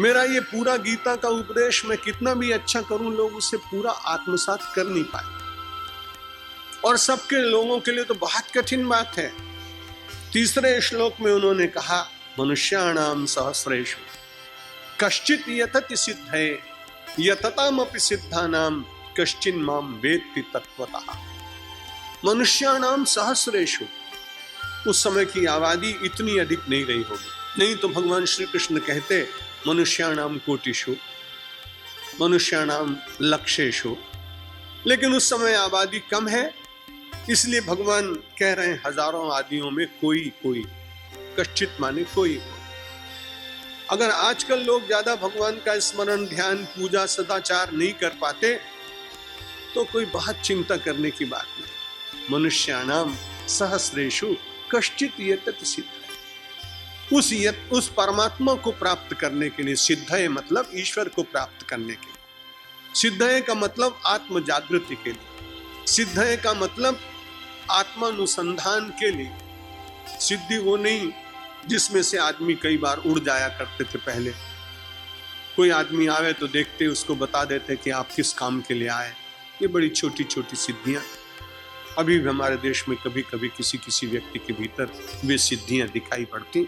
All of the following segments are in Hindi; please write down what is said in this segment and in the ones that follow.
मेरा ये पूरा गीता का उपदेश मैं कितना भी अच्छा करूं, लोग उसे पूरा आत्मसात कर नहीं पाए। और सबके लोगों के लिए तो बहुत कठिन बात है। तीसरे श्लोक में उन्होंने कहा, मनुष्याणाम सहस्रेषु कश्चित् यतति सिद्धये यततामपि सिद्धानाम कश्चिन् माम वेत्ति तत्वतः। मनुष्याणाम सहस्रेषु, उस समय की आबादी इतनी अधिक नहीं रही होगी, नहीं तो भगवान श्री कृष्ण कहते मनुष्याणाम कोटिषु, मनुष्याणाम लक्षेषु। लेकिन उस समय आबादी कम है, इसलिए भगवान कह रहे हैं हजारों आदियों में कोई कोई, कश्चित माने कोई। अगर आजकल लोग ज्यादा भगवान का स्मरण, ध्यान, पूजा, सदाचार नहीं कर पाते तो कोई बहुत चिंता करने की बात नहीं। मनुष्याणाम सहस्रेषु कश्चित् यतति सिद्धये, उस परमात्मा को प्राप्त करने के लिए, सिद्धये मतलब ईश्वर को प्राप्त करने के लिए, सिद्धये का मतलब आत्म जागृति के लिए, सिद्धये का मतलब आत्मानुसंधान के लिए। सिद्धि वो नहीं जिसमें से आदमी कई बार उड़ जाया करते थे पहले। कोई आदमी आवे तो देखते उसको बता देते कि आप किस काम के लिए आए। ये बड़ी छोटी छोटी सिद्धियां अभी भी हमारे देश में कभी कभी किसी किसी व्यक्ति के भीतर वे सिद्धियां दिखाई पड़ती,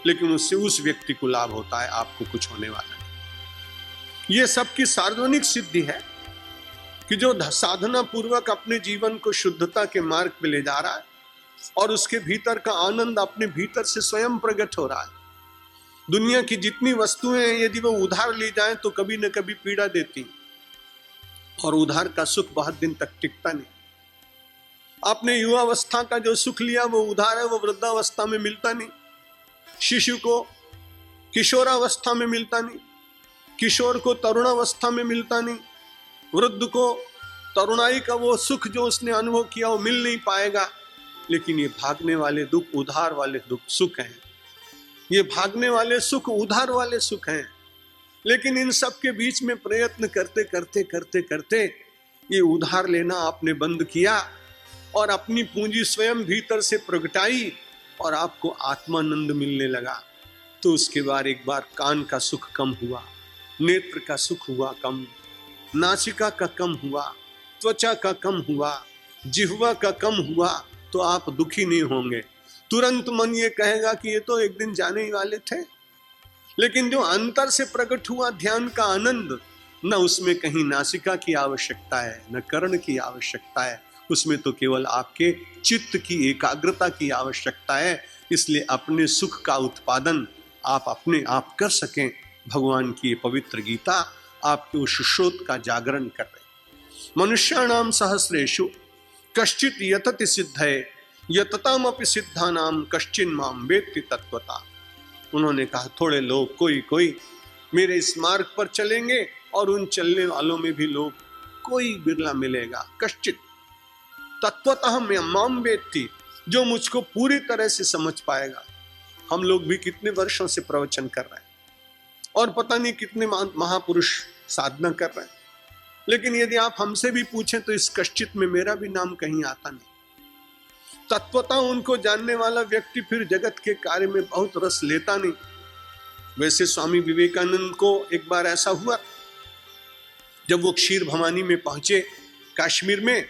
लेकिन उससे उस व्यक्ति को लाभ होता है, आपको कुछ होने वाला नहीं। ये सबकी सार्वजनिक सिद्धि है कि जो साधना पूर्वक अपने जीवन को शुद्धता के मार्ग पे ले जा रहा है और उसके भीतर का आनंद अपने भीतर से स्वयं प्रकट हो रहा है। दुनिया की जितनी वस्तुएं हैं, यदि वो उधार ली जाए तो कभी न कभी पीड़ा देती, और उधार का सुख बहुत दिन तक टिकता नहीं। आपने युवावस्था का जो सुख लिया वो उधार है, वो वृद्धावस्था में मिलता नहीं। शिशु को किशोरावस्था में मिलता नहीं, किशोर को तरुणावस्था में मिलता नहीं, वृद्ध को तरुणाई का वो सुख जो उसने अनुभव किया वो मिल नहीं पाएगा। लेकिन ये भागने वाले दुख उधार वाले दुख सुख हैं, ये भागने वाले सुख उधार वाले सुख हैं। लेकिन इन सब के बीच में प्रयत्न करते करते करते करते ये उधार लेना आपने बंद किया और अपनी पूंजी स्वयं भीतर से प्रगटाई और आपको आत्मानंद मिलने लगा। तो उसके बाद एक बार कान का सुख कम हुआ, नेत्र का सुख हुआ कम, नासिका का कम हुआ, त्वचा का कम हुआ, जिह्वा का कम हुआ, तो आप दुखी नहीं होंगे। तुरंत मन ये कहेगा कि ये तो एक दिन जाने ही वाले थे। लेकिन जो अंतर से प्रकट हुआ ध्यान का आनंद, न उसमें कहीं नासिका की आवश्यकता है, न कर्ण की आवश्यकता है, उसमें तो केवल आपके चित्त की एकाग्रता की आवश्यकता है। इसलिए अपने सुख का उत्पादन आप अपने आप कर सकें। भगवान की पवित्र गीता आपके उस शोध का जागरण कर रहे। मनुष्याणाम सहस्रेषु कश्चित् यतति सिद्धये यततामपि सिद्धानाम कश्चिन् माम वेत्ति तत्वता। उन्होंने कहा थोड़े लोग, कोई कोई मेरे इस मार्ग पर चलेंगे और उन चलने वालों में भी लोग कोई बिरला मिलेगा। कश्चित् तत्वतः माम वेत्ति, जो मुझको पूरी तरह से समझ पाएगा। हम लोग भी कितने वर्षों से प्रवचन कर रहे हैं और पता नहीं कितने महापुरुष साधना कर रहे हैं, लेकिन यदि आप हमसे भी पूछें तो इस कश्चित में मेरा भी नाम कहीं आता नहीं। तत्वता उनको जानने वाला व्यक्ति फिर जगत के कार्य में बहुत रस लेता नहीं। वैसे स्वामी विवेकानंद को एक बार ऐसा हुआ, जब वो क्षीर भवानी में पहुंचे, कश्मीर में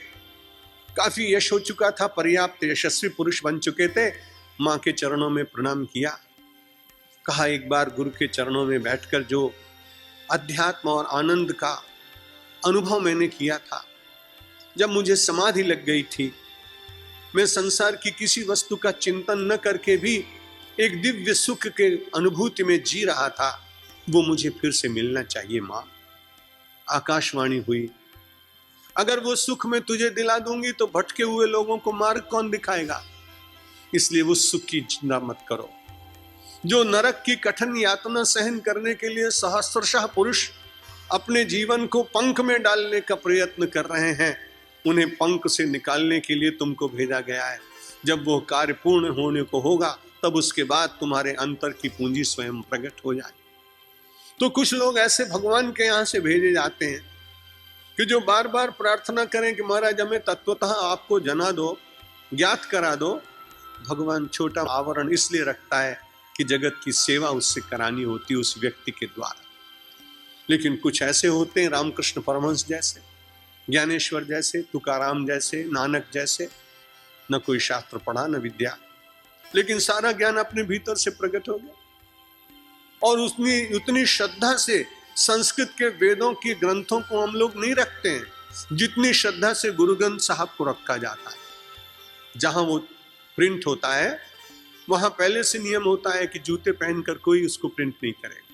काफी यश हो चुका था, पर्याप्त यशस्वी पुरुष बन चुके थे। मां के चरणों में प्रणाम किया, कहा एक बार गुरु के चरणों में बैठकर जो अध्यात्म और आनंद का अनुभव मैंने किया था, जब मुझे समाधि लग गई थी, मैं संसार की किसी वस्तु का चिंतन न करके भी एक दिव्य सुख के अनुभूति में जी रहा था, वो मुझे फिर से मिलना चाहिए मां। आकाशवाणी हुई, अगर वो सुख मैं तुझे दिला दूंगी तो भटके हुए लोगों को मार्ग कौन दिखाएगा? इसलिए उस सुख की चिंता मत करो। जो नरक की कठिन यातना सहन करने के लिए सहस्त्रशः पुरुष अपने जीवन को पंख में डालने का प्रयत्न कर रहे हैं, उन्हें पंख से निकालने के लिए तुमको भेजा गया है। जब वो कार्य पूर्ण होने को होगा तब उसके बाद तुम्हारे अंतर की पूंजी स्वयं प्रकट हो जाए। तो कुछ लोग ऐसे भगवान के यहाँ से भेजे जाते हैं कि जो बार बार प्रार्थना करें कि महाराज हमें तत्वतः आपको जना दो, ज्ञात करा दो। भगवान छोटा आवरण इसलिए रखता है कि जगत की सेवा उससे करानी होती उस व्यक्ति के द्वारा। लेकिन कुछ ऐसे होते हैं रामकृष्ण परमहंस जैसे, ज्ञानेश्वर जैसे, तुकाराम जैसे, नानक जैसे, न कोई शास्त्र पढ़ा न विद्या, लेकिन सारा ज्ञान अपने भीतर से प्रकट हो गया। और उतनी श्रद्धा से संस्कृत के वेदों के ग्रंथों को हम लोग नहीं रखते हैं जितनी श्रद्धा से गुरु ग्रंथ साहब को रखा जाता है। जहां वो प्रिंट होता है वहां पहले से नियम होता है कि जूते पहनकर कोई उसको प्रिंट नहीं करेगा।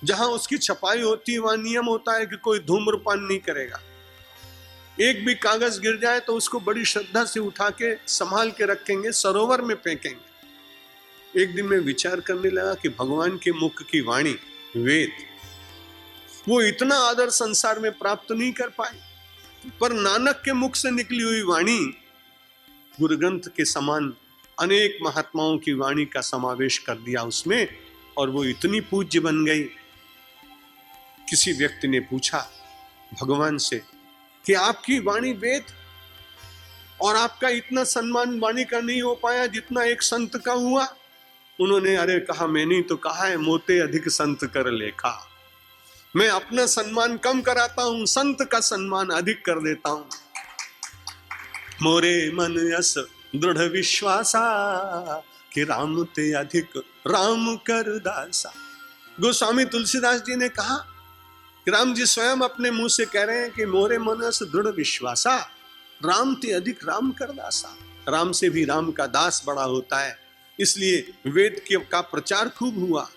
जहां उसकी छपाई होती है वहां नियम होता है कि कोई धूम्रपान नहीं करेगा। एक भी कागज गिर जाए तो उसको बड़ी श्रद्धा से उठा के संभाल के रखेंगे, सरोवर में फेंकेंगे। एक दिन मैं विचार करने लगा कि भगवान के मुख की वाणी वेद, वो इतना आदर संसार में प्राप्त नहीं कर पाए, पर नानक के मुख से निकली हुई वाणी गुरु ग्रंथ के समान अनेक महात्माओं की वाणी का समावेश कर दिया उसमें, और वो इतनी पूज्य बन गई। किसी व्यक्ति ने पूछा भगवान से कि आपकी वाणी वेद और आपका इतना सम्मान वाणी का नहीं हो पाया जितना एक संत का हुआ। उन्होंने अरे कहा, मैंने तो कहा है मोते अधिक संत कर लेखा। मैं अपना सम्मान कम कराता हूं, संत का सम्मान अधिक कर देता हूं। मोरे मन यस दृढ़ विश्वासा कि राम ते अधिक राम कर दासा। गोस्वामी तुलसीदास जी ने कहा कि राम जी स्वयं अपने मुंह से कह रहे हैं कि मोरे मन यस दृढ़ विश्वासा, राम ते अधिक राम कर दासा। राम से भी राम का दास बड़ा होता है, इसलिए वेद का प्रचार खूब हुआ।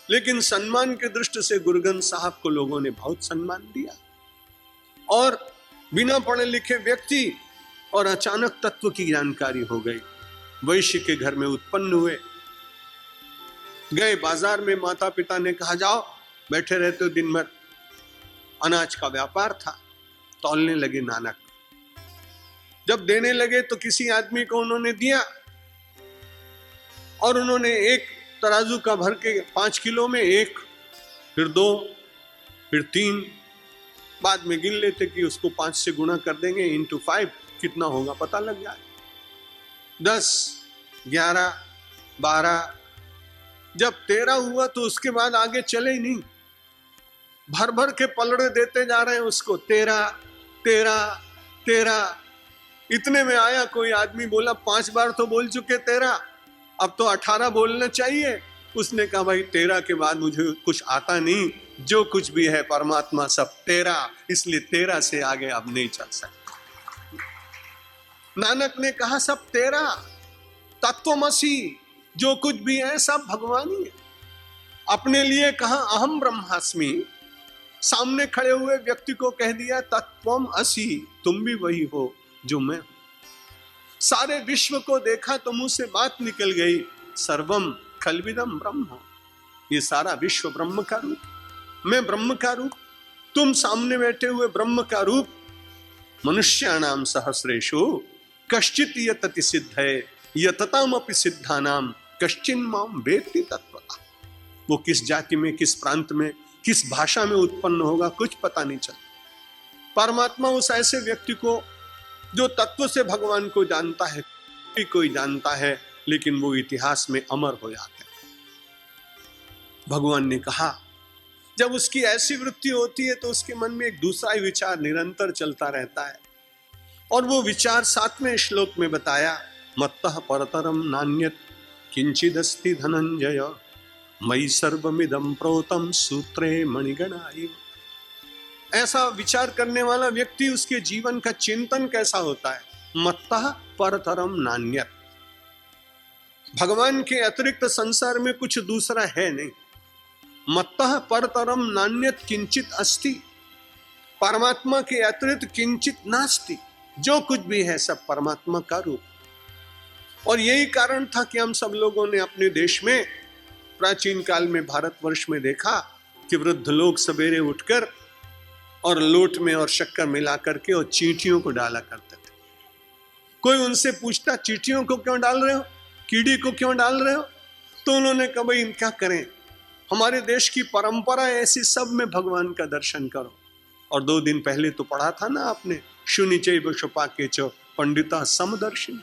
लेकिन सम्मान के दृष्टि से गुरु ग्रंथ साहब को लोगों ने बहुत सम्मान दिया। और बिना पढ़े लिखे व्यक्ति और अचानक तत्व की जानकारी हो गई। वैश्य के घर में उत्पन्न हुए, गए बाजार में, माता पिता ने कहा जाओ, बैठे रहते हो दिन भर। अनाज का व्यापार था, तौलने लगे नानक। जब देने लगे तो किसी आदमी को उन्होंने दिया और उन्होंने एक तराजू का भर के 5 किलो में 1, फिर 2, फिर 3, बाद में गिन लेते कि उसको 5 से गुणा कर देंगे इंटू 5 कितना होगा पता लग जाए। 10, 11, 12, जब 13 हुआ तो उसके बाद आगे चले ही नहीं। भर भर के पलड़े देते जा रहे हैं उसको, 13, 13, 13। इतने में आया कोई आदमी, बोला 5 बार तो बोल चुके 13, अब तो 18 बोलना चाहिए। उसने कहा भाई 13 के बाद मुझे कुछ आता नहीं, जो कुछ भी है परमात्मा सब 13, इसलिए 13 से आगे अब नहीं चल सकता। नानक ने कहा सब 13, तत्वमसि, जो कुछ भी है सब भगवान ही है। अपने लिए कहा अहम ब्रह्मास्मि, सामने खड़े हुए व्यक्ति को कह दिया तत्वम असि, तुम भी वही हो जो मैं हूं। सारे विश्व को देखा तो मुंह से बात निकल गई, सर्वम खलविदम ब्रह्म, ये सारा विश्व ब्रह्म का रूप, मैं ब्रह्म का रूप, तुम सामने बैठे हुए ब्रह्म का रूप। मनुष्याणाम सहस्रेषु कश्चित् यतति सिद्धये यततामपि सिद्धानाम कश्चिन् माम वेत्ति तत्वतः। वो किस जाति में, किस प्रांत में, किस भाषा में उत्पन्न होगा कुछ पता नहीं चलता। परमात्मा उस ऐसे व्यक्ति को जो तत्व से भगवान को जानता है, कोई जानता है, लेकिन वो इतिहास में अमर हो जाते हैं। भगवान ने कहा जब उसकी ऐसी वृत्ति होती है तो उसके मन में एक दूसरा ही विचार निरंतर चलता रहता है, और वो विचार 7वें श्लोक में बताया, मत्तः परतरम नान्यत् किंचिदस्ति धनंजय मयि सर्वमिदं प्रोतम सूत्रे मणिगणा इव। ऐसा विचार करने वाला व्यक्ति, उसके जीवन का चिंतन कैसा होता है? मत्तः परतरम नान्यत्, भगवान के अतिरिक्त संसार में कुछ दूसरा है नहीं। मत्तः परतरम नान्यत् किंचित अस्ति, परमात्मा के अतिरिक्त किंचित नास्ति, जो कुछ भी है सब परमात्मा का रूप। और यही कारण था कि हम सब लोगों ने अपने देश में प्राचीन काल में भारतवर्ष में देखा कि वृद्ध लोग सवेरे उठकर और लोट में और शक्कर मिला करके और चींटियों को डाला करते थे। कोई उनसे पूछता चींटियों को क्यों डाल रहे हो, कीड़ी को क्यों डाल रहे हो, तो उन्होंने कहा भाई क्या करें, हमारे देश की परंपरा ऐसी, सब में भगवान का दर्शन करो। और 2 दिन पहले तो पढ़ा था ना आपने, शुनि चैव शोपाके च पंडिता समदर्शिनी।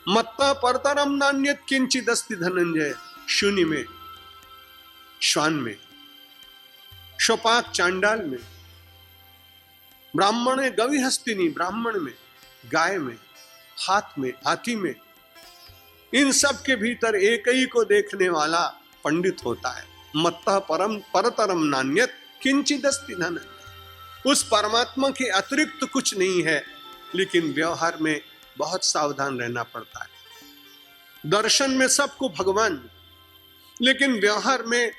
मत्ता परतरम नान्यत् किंचिदस्ति धनंजय, शुनि में, श्वान में, शोपाक चांडाल में, ब्राह्मण गवि हस्तिनी, ब्राह्मण में, गाय में, हाथ में, हाथी में, इन सब के भीतर एक ही को देखने वाला पंडित होता है। मत्तः परम परतरम नान्यत किंचिदस्ति धनंजय। उस परमात्मा के अतिरिक्त कुछ नहीं है, लेकिन व्यवहार में बहुत सावधान रहना पड़ता है। दर्शन में सबको भगवान, लेकिन व्यवहार में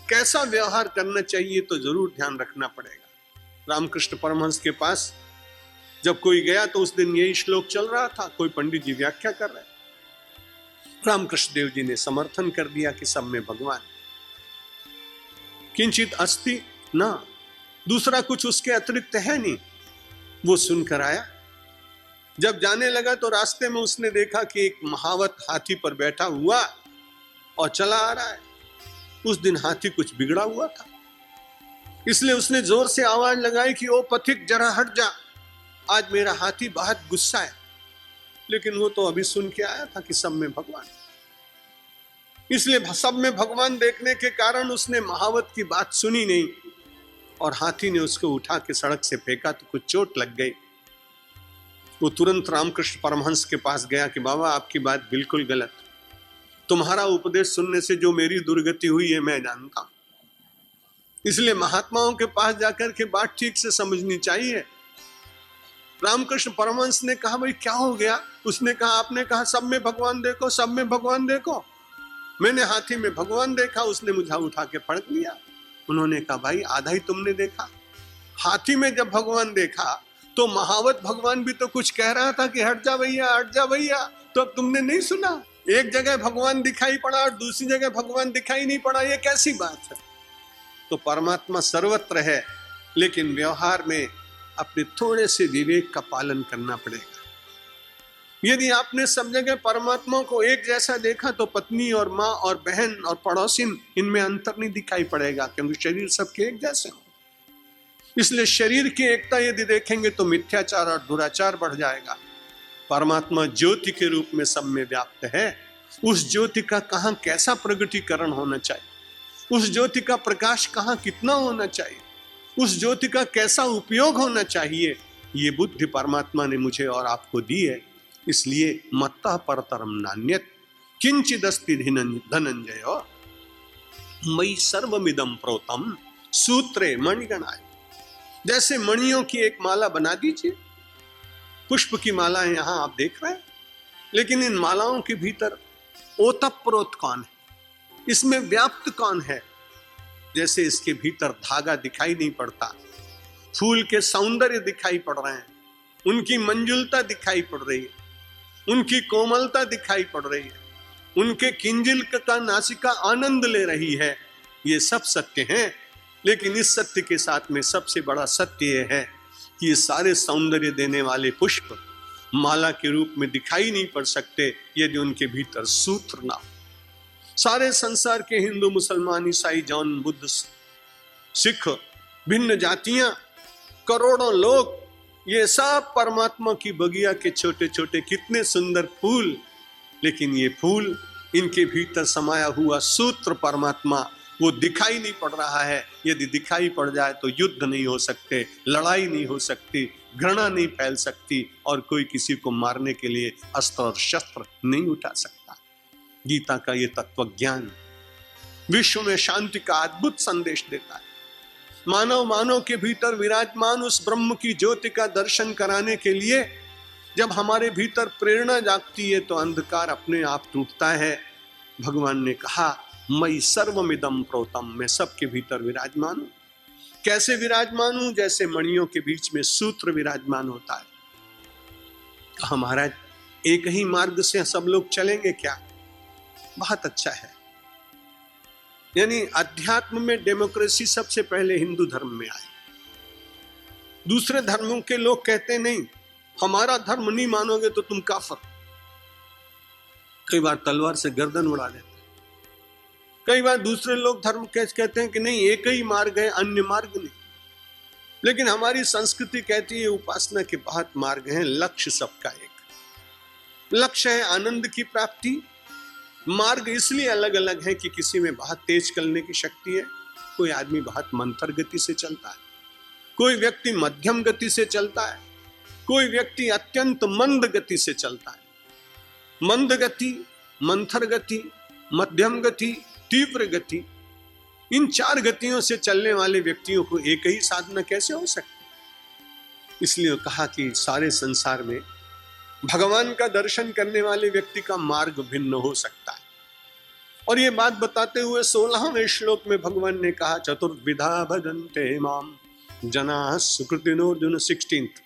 कैसा व्यवहार करना चाहिए तो जरूर ध्यान रखना पड़ेगा। रामकृष्ण परमहंस के पास जब कोई गया तो उस दिन यही श्लोक चल रहा था, कोई पंडित जी व्याख्या कर रहे। रामकृष्ण देव जी ने समर्थन कर दिया कि सब में भगवान, किंचित अस्ति ना, दूसरा कुछ उसके अतिरिक्त है नहीं। वो सुनकर आया। जब जाने लगा तो रास्ते में उसने देखा कि एक महावत हाथी पर बैठा हुआ और चला आ रहा है। उस दिन हाथी कुछ बिगड़ा हुआ था, इसलिए उसने जोर से आवाज लगाई कि ओ पथिक जरा हट जा, आज मेरा हाथी बहुत गुस्सा है। लेकिन वो तो अभी सुन के आया था कि सब में भगवान, इसलिए सब में भगवान देखने के कारण उसने महावत की बात सुनी नहीं और हाथी ने उसको उठा के सड़क से फेंका तो कुछ चोट लग गई। वो तुरंत रामकृष्ण परमहंस के पास गया कि बाबा आपकी बात बिल्कुल गलत, तुम्हारा उपदेश सुनने से जो मेरी दुर्गति हुई है मैं जानता हूं, इसलिए महात्माओं के पास जाकर के बात ठीक से समझनी चाहिए। रामकृष्ण परमहंस ने कहा भाई क्या हो गया? उसने कहा आपने कहा सब में भगवान देखो, सब में भगवान देखो, मैंने हाथी में भगवान देखा, उसने मुझे उठा के पटक लिया। उन्होंने कहा भाई आधा ही तुमने देखा, हाथी में जब भगवान देखा तो महावत भगवान भी तो कुछ कह रहा था कि हट जा भैया, हट जा भैया, तो अब तुमने नहीं सुना? एक जगह भगवान दिखाई पड़ा और दूसरी जगह भगवान दिखाई नहीं पड़ा, ये कैसी बात है? तो परमात्मा सर्वत्र है, लेकिन व्यवहार में अपने थोड़े से विवेक का पालन करना पड़ेगा। यदि आपने सब जगह परमात्मा को एक जैसा देखा तो पत्नी और माँ और बहन और पड़ोसिन, इनमें अंतर नहीं दिखाई पड़ेगा, क्योंकि शरीर सबके एक जैसे हो। इसलिए शरीर की एकता यदि देखेंगे तो मिथ्याचार और दुराचार बढ़ जाएगा। परमात्मा ज्योति के रूप में सब में व्याप्त है। उस ज्योति का कहाँ कैसा प्रगटीकरण होना चाहिए, उस ज्योति का प्रकाश कहाँ कितना होना चाहिए, उस ज्योति का कैसा उपयोग होना चाहिए, ये बुद्धि परमात्मा ने मुझे और आपको दी है। इसलिए मत्तः परतरम नान्यत किंचिदस्ति धनंजय मयि सर्वमिदं प्रोतम सूत्रे मणिगणाय। जैसे मणियों की एक माला बना दीजिए, पुष्प की माला यहां आप देख रहे हैं, लेकिन इन मालाओं के भीतर ओतप्रोत कौन है, इसमें व्याप्त कौन है? जैसे इसके भीतर धागा दिखाई नहीं पड़ता, फूल के सौंदर्य दिखाई पड़ रहे हैं, उनकी मंजुलता दिखाई पड़ रही है, उनकी कोमलता दिखाई पड़ रही है, उनके किंजिल का नासिका आनंद ले रही है। ये सब सत्य हैं, लेकिन इस सत्य के साथ में सबसे बड़ा सत्य यह है कि ये सारे सौंदर्य देने वाले पुष्प माला के रूप में दिखाई नहीं पड़ सकते यदि उनके भीतर सूत्र ना हो। सारे संसार के हिंदू, मुसलमान, ईसाई, जैन, बुद्ध, सिख, भिन्न जातियां, करोड़ों लोग, ये सब परमात्मा की बगिया के छोटे छोटे कितने सुंदर फूल, लेकिन ये फूल, इनके भीतर समाया हुआ सूत्र परमात्मा वो दिखाई नहीं पड़ रहा है। यदि दिखाई पड़ जाए तो युद्ध नहीं हो सकते, लड़ाई नहीं हो सकती, घृणा नहीं फैल सकती और कोई किसी को मारने के लिए अस्त्र और शस्त्र नहीं उठा सकता। गीता का ये तत्व ज्ञान विश्व में शांति का अद्भुत संदेश देता है। मानव के भीतर विराजमान उस ब्रह्म की ज्योति का दर्शन कराने के लिए जब हमारे भीतर प्रेरणा जागती है तो अंधकार अपने आप टूटता है। भगवान ने कहा मयि सर्वमिदं प्रोतम, मैं सबके भीतर विराजमान हूं। कैसे विराजमान हूं? जैसे मणियों के बीच में सूत्र विराजमान होता है। कहा महाराज एक ही मार्ग से सब लोग चलेंगे क्या? बहुत अच्छा है। यानी अध्यात्म में डेमोक्रेसी सबसे पहले हिंदू धर्म में आई। दूसरे धर्मों के लोग कहते नहीं हमारा धर्म नहीं मानोगे तो तुम काफिर। कई बार तलवार से गर्दन उड़ा देते। कई बार दूसरे लोग धर्म कहते हैं कि नहीं एक ही मार्ग है, अन्य मार्ग नहीं। लेकिन हमारी संस्कृति कहती है उपासना के बहुत मार्ग हैं, लक्ष्य सबका एक। लक्ष्य है आनंद की प्राप्ति। मार्ग इसलिए अलग अलग है कि किसी में बहुत तेज चलने की शक्ति है, कोई आदमी बहुत मंथर गति से चलता है, कोई व्यक्ति मध्यम गति से चलता है, कोई व्यक्ति अत्यंत मंद गति से चलता है। मंद गति, मंथर गति, मध्यम गति, तीव्र गति, इन 4 गतियों से चलने वाले व्यक्तियों को एक ही साधना कैसे हो सकती? इसलिए कहा कि सारे संसार में भगवान का दर्शन करने वाले व्यक्ति का मार्ग भिन्न हो सकता है। और ये बात बताते हुए 16वें श्लोक में भगवान ने कहा, चतुर्विधा भजन्ते माम जनाः सुकृतिनोर्जुन। 16th,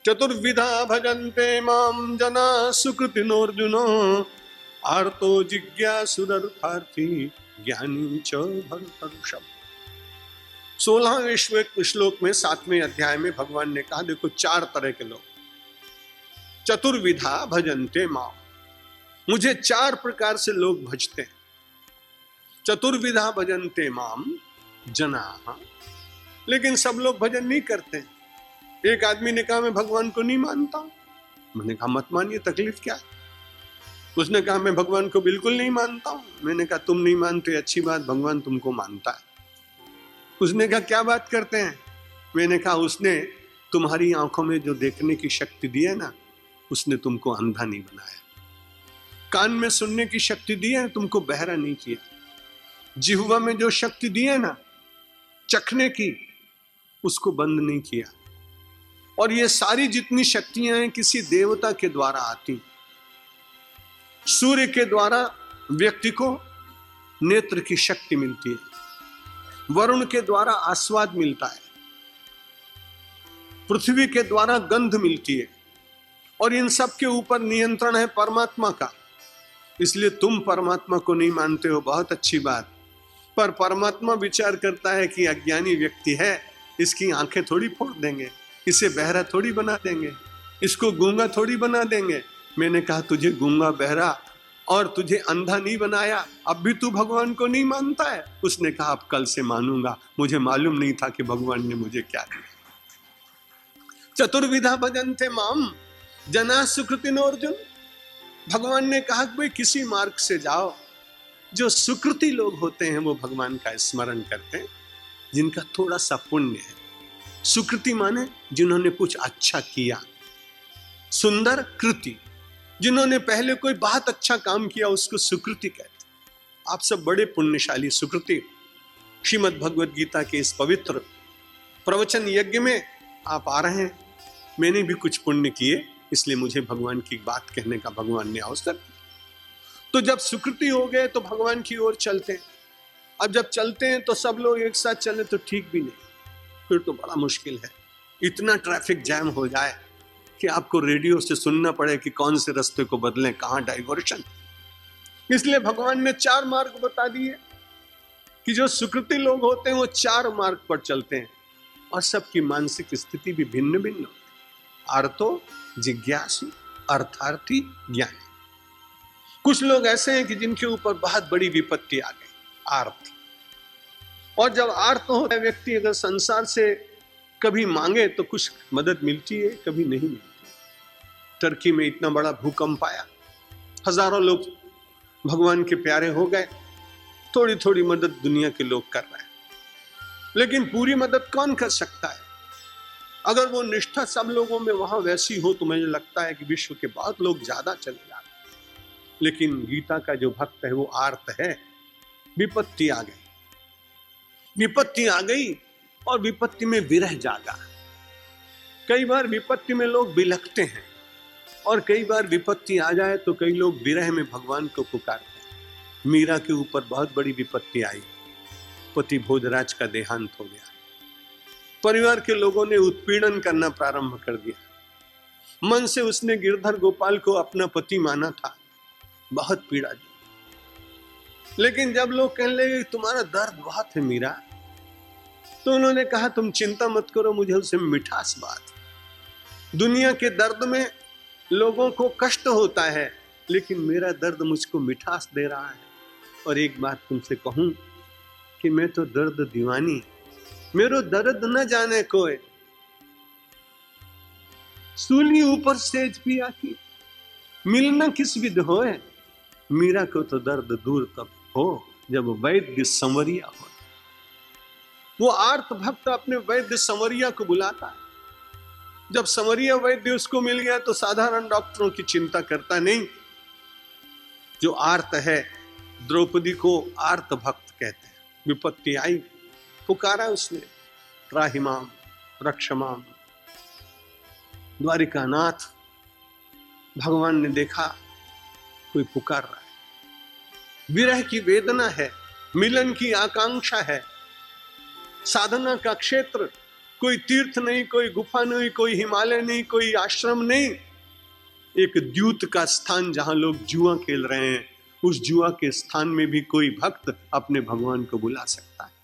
चतुर्विधा भजन्ते माम जनाः सुकृतिनोर्जुन, आर्तो जिज्ञासुरर्थार्थी ज्ञानी च भरतर्षभ। 16वें श्लोक में 7वें अध्याय में भगवान ने कहा, देखो 4 तरह के लोग, चतुर्विधा भजन्ते माम, मुझे 4 प्रकार से लोग भजते हैं। चतुर्विधा भजन्ते माम जनाः, लेकिन सब लोग भजन नहीं करते। एक आदमी ने कहा, मैं भगवान को नहीं मानता। मैंने कहा, मत मानिए, तकलीफ क्या है? उसने कहा, मैं भगवान को बिल्कुल नहीं मानता हूं। मैंने कहा, तुम नहीं मानते, अच्छी बात, भगवान तुमको मानता है। उसने कहा, क्या बात करते हैं? मैंने कहा, उसने तुम्हारी आंखों में जो देखने की शक्ति दी है ना, उसने तुमको अंधा नहीं बनाया। कान में सुनने की शक्ति दी है, तुमको बहरा नहीं किया। जिह्वा में जो शक्ति दी है ना चखने की, उसको बंद नहीं किया। और ये सारी जितनी शक्तियां हैं किसी देवता के द्वारा आती। सूर्य के द्वारा व्यक्ति को नेत्र की शक्ति मिलती है, वरुण के द्वारा आस्वाद मिलता है, पृथ्वी के द्वारा गंध मिलती है, और इन सब के ऊपर नियंत्रण है परमात्मा का। इसलिए तुम परमात्मा को नहीं मानते हो, बहुत अच्छी बात, पर परमात्मा विचार करता है कि अज्ञानी व्यक्ति है, इसकी आंखें थोड़ी फोड़ देंगे, इसे बहरा थोड़ी बना देंगे, इसको गूंगा थोड़ी बना देंगे। मैंने कहा, तुझे गूंगा बहरा और तुझे अंधा नहीं बनाया, अब भी तू भगवान को नहीं मानता है? उसने कहा, अब कल से मानूंगा, मुझे मालूम नहीं था कि भगवान ने मुझे क्या दिया। चतुर्विधा भजन्ते माम जनाः सुकृतिनोर्जुन। भगवान ने कहा, भाई किसी मार्ग से जाओ। जो सुकृति लोग होते हैं वो भगवान का स्मरण करते हैं, जिनका थोड़ा सा पुण्य है। सुकृति माने जिन्होंने कुछ अच्छा किया, सुंदर कृति, जिन्होंने पहले कोई बहुत अच्छा काम किया, उसको सुकृति कहते हैं। आप सब बड़े पुण्यशाली सुकृति। श्रीमद् भगवद गीता के इस पवित्र प्रवचन यज्ञ में आप आ रहे हैं। मैंने भी कुछ पुण्य किए, इसलिए मुझे भगवान की बात कहने का भगवान ने अवसर दिया। तो जब सुकृति हो गए तो भगवान की ओर चलते हैं। अब जब चलते हैं तो सब लोग एक साथ चले तो ठीक भी नहीं, फिर तो बड़ा मुश्किल है। इतना ट्रैफिक जैम हो जाए कि आपको रेडियो से सुनना पड़े कि कौन से रास्ते को बदलें, कहां डाइवर्शन। इसलिए भगवान ने 4 मार्ग बता दिए कि जो सुकृति लोग होते हैं वो 4 मार्ग पर चलते हैं, और सबकी मानसिक स्थिति भी भिन्न भिन्न होती है। आर्तो जिज्ञासु, अर्थार्थी, ज्ञानी। कुछ लोग ऐसे हैं कि जिनके ऊपर बहुत बड़ी विपत्ति आ गई, आर्त। और जब आर्त होता है व्यक्ति, अगर संसार से कभी मांगे तो कुछ मदद मिलती है, कभी नहीं मिलती। टर्की में इतना बड़ा भूकंप आया, हजारों लोग भगवान के प्यारे हो गए, थोड़ी थोड़ी मदद दुनिया के लोग कर रहे हैं, लेकिन पूरी मदद कौन कर सकता है? अगर वो निष्ठा सब लोगों में वहां वैसी हो तो मुझे लगता है कि विश्व के बहुत लोग ज्यादा चले जाते। लेकिन गीता का जो भक्त है वो आर्त है। विपत्ति आ गई, विपत्ति आ गई, और विपत्ति में विरह जागा। कई बार विपत्ति में लोग बिलखते हैं, और कई बार विपत्ति आ जाए तो कई लोग विरह में भगवान को पुकारते हैं। मीरा के ऊपर बहुत बड़ी विपत्ति आई, पति भोजराज का देहांत हो गया। परिवार के लोगों ने उत्पीड़न करना प्रारंभ कर दिया। मन से उसने गिरधर गोपाल को अपना पति माना था, बहुत पीड़ा दी। लेकिन जब लोग कहने लगे तुम्हारा दर्द बहुत है मीरा, तो उन्होंने कहा, तुम चिंता मत करो, मुझे उससे मिठास बात। दुनिया के दर्द में लोगों को कष्ट होता है, लेकिन मेरा दर्द मुझको मिठास दे रहा है। और एक बात तुमसे कहूं कि मैं तो दर्द दीवानी, मेरो दर्द न जाने कोई, सूली ऊपर सेज पिया की, मिलना किस विध होए। मीरा को तो दर्द दूर तब हो जब वैद्य संवरिया हो। वो आर्त भक्त अपने वैद्य संवरिया को बुलाता है। जब संवरिया वैद्य उसको मिल गया तो साधारण डॉक्टरों की चिंता करता नहीं। जो आर्त है, द्रौपदी को आर्त भक्त कहते हैं। विपत्ति आई, पुकारा उसने, त्राहिमाम रक्षमाम। द्वारिकानाथ, भगवान ने देखा कोई पुकार रहा है, विरह की वेदना है, मिलन की आकांक्षा है, साधना का क्षेत्र, कोई तीर्थ नहीं, कोई गुफा नहीं, कोई हिमालय नहीं, कोई आश्रम नहीं, एक द्यूत का स्थान जहां लोग जुआ खेल रहे हैं, उस जुआ के स्थान में भी कोई भक्त अपने भगवान को बुला सकता है।